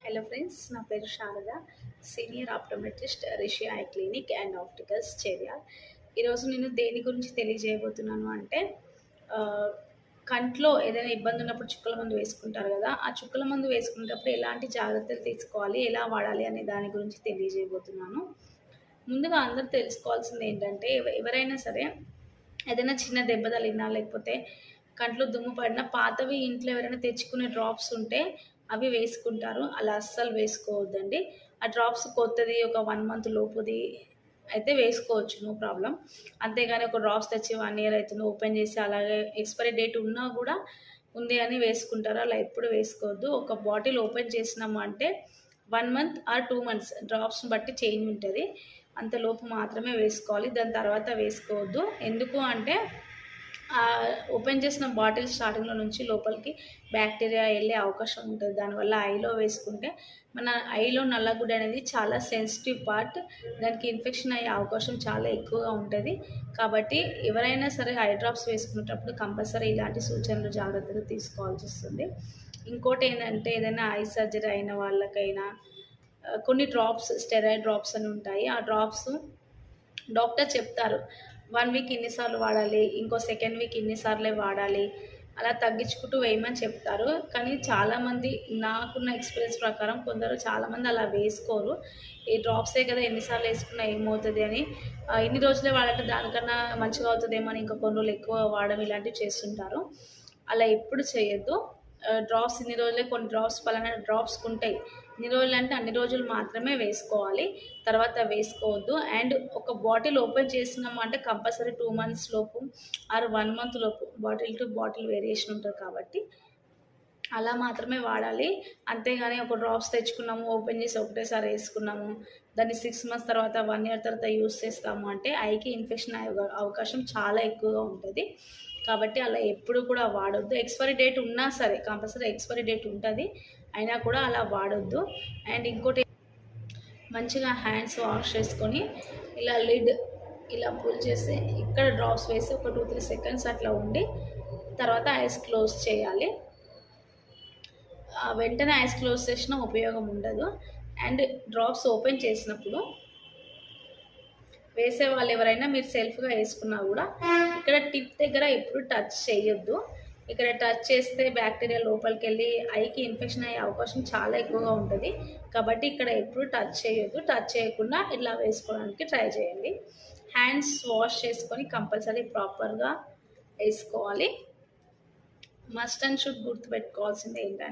Hello friends, నా పేరు Sharada, senior optometrist, Rishi eye clinic and opticals Cheryal. ఈరోజు నేను దేని గురించి తెలియజేయబోతున్నాను అంటే ఆ, కంట్లో ఏదైనా ఇబ్బంది ఉన్నప్పుడు చుక్కల మందు వేసుకుంటారు కదా. ఆ చుక్కల మందు వేసుకునేటప్పుడు ఎలాంటి జాగ్రత్తలు తీసుకోవాలి, ఎలా వాడాలి అనే దాని గురించి తెలియజేయబోతున్నాను. ముందుగా అందరూ తెలుసుకోవాల్సింది ఏంటంటే ఎవరైనా సరే ఏదైనా చిన్న దెబ్బ తగిలినా లేకపోతే కంట్లో దుమ్ము పడినా పాతవి ఇంట్లో ఎవరైనా తెచ్చుకునే డ్రాప్స్ ఉంటే అవి వేసుకుంటారు. అలా అస్సలు వేసుకోవద్దండి. ఆ డ్రాప్స్ కొత్తది ఒక 1 మంత్ లోపుది అయితే వేసుకోవచ్చు, నో ప్రాబ్లం. అంతేగాని ఒక డ్రాప్స్ తెచ్చి 1 ఇయర్ అవుతుంది ఓపెన్ చేసి అలాగే ఎక్స్పైరీ డేట్ ఉన్నా కూడా ఉంది అని వేసుకుంటారు. అలా ఎప్పుడు వేసుకోవద్దు. ఒక బాటిల్ ఓపెన్ చేసినాము అంటే 1 మంత్ ఆర్ 2 మంత్స్ డ్రాప్స్ని బట్టి చేంజ్ ఉంటుంది. అంతలోపు మాత్రమే వేసుకోవాలి, దాని తర్వాత వేసుకోవద్దు. ఎందుకు అంటే ఓపెన్ చేసిన బాటిల్ స్టార్టింగ్లో నుంచి లోపలికి బ్యాక్టీరియా వెళ్ళే అవకాశం ఉంటుంది. దానివల్ల ఐలో వేసుకుంటే మన ఐలో నల్లగుడ్డ అనేది చాలా సెన్సిటివ్ పార్ట్, దానికి ఇన్ఫెక్షన్ అయ్యే అవకాశం చాలా ఎక్కువగా ఉంటుంది. కాబట్టి ఎవరైనా సరే ఐ డ్రాప్స్ వేసుకునేటప్పుడు కంపల్సరీ ఇలాంటి సూచనలు జాగ్రత్తగా తీసుకోవాల్సి వస్తుంది. ఇంకోటి ఏంటంటే ఏదైనా ఐ సర్జరీ అయిన వాళ్ళకైనా కొన్ని డ్రాప్స్, స్టెరాయిడ్ డ్రాప్స్ అని ఉంటాయి. ఆ డ్రాప్స్ డాక్టర్ చెప్తారు 1 వీక్ ఇన్నిసార్లు వాడాలి, ఇంకో సెకండ్ వీక్ ఇన్నిసార్లే వాడాలి, అలా తగ్గించుకుంటూ వేయమని చెప్తారు. కానీ చాలామంది, నాకున్న ఎక్స్పీరియన్స్ ప్రకారం కొందరు చాలామంది అలా వేసుకోరు. ఈ డ్రాప్సే కదా ఎన్నిసార్లు వేసుకున్నా ఏమవుతుంది అని ఇన్ని రోజులే వాడంటే దానికన్నా మంచిగా అవుతుందేమో అని ఇంకా కొన్ని రోజులు ఎక్కువ వాడడం ఇలాంటివి చేస్తుంటారు. అలా ఎప్పుడు చేయొద్దు. డ్రాప్స్ ఇన్ని రోజులే, కొన్ని డ్రాప్స్ పలానా డ్రాప్స్కి ఉంటాయి, ఇన్ని రోజులు అంటే అన్ని రోజులు మాత్రమే వేసుకోవాలి, తర్వాత వేసుకోవద్దు. అండ్ ఒక బాటిల్ ఓపెన్ చేసినాము అంటే కంపల్సరీ 2 మంత్స్ లోపు ఆర్ 1 మంత్ లోపు బాటిల్ టు బాటిల్ వేరియేషన్ ఉంటుంది కాబట్టి అలా మాత్రమే వాడాలి. అంతేగాని ఒక డ్రాప్స్ తెచ్చుకున్నాము, ఓపెన్ చేసి ఒకటేసారి వేసుకున్నాము, దాన్ని 6 మంత్స్ తర్వాత 1 ఇయర్ తర్వాత యూస్ చేస్తాము అంటే ఐకి ఇన్ఫెక్షన్ అయ్యే అవకాశం చాలా ఎక్కువగా ఉంటుంది. కాబట్టి అలా ఎప్పుడు కూడా వాడొద్దు. ఎక్స్పైరీ డేట్ ఉన్నా సరే, కంపల్సరీ ఎక్స్పైరీ డేట్ ఉంటుంది, అయినా కూడా అలా వాడొద్దు. అండ్ ఇంకోటి, మంచిగా హ్యాండ్స్ వాష్ చేసుకొని ఇలా లిడ్ ఇలా పుల్ చేసి ఇక్కడ డ్రాప్స్ వేసి ఒక 2-3 సెకండ్స్ అట్లా ఉండి తర్వాత ఐస్ క్లోజ్ చేయాలి. వెంటనే ఐస్ క్లోజ్ చేసిన ఉపయోగం ఉండదు. అండ్ డ్రాప్స్ ఓపెన్ చేసినప్పుడు వేసే వాళ్ళు ఎవరైనా మీరు సెల్ఫ్గా వేసుకున్నా కూడా ఇక్కడ టిప్ దగ్గర ఎప్పుడు టచ్ చేయొద్దు. ఇక్కడ టచ్ చేస్తే బ్యాక్టీరియా లోపలికి వెళ్ళి ఐకి ఇన్ఫెక్షన్ అయ్యే అవకాశం చాలా ఎక్కువగా ఉంటుంది. కాబట్టి ఇక్కడ ఎప్పుడు టచ్ చేయొద్దు. టచ్ చేయకుండా ఇలా వేసుకోవడానికి ట్రై చేయండి. హ్యాండ్స్ వాష్ చేసుకొని కంపల్సరీ ప్రాపర్గా వేసుకోవాలి. మస్ట్ అండ్ షుడ్ గుర్తుపెట్టుకోవాల్సింది ఏంటంటే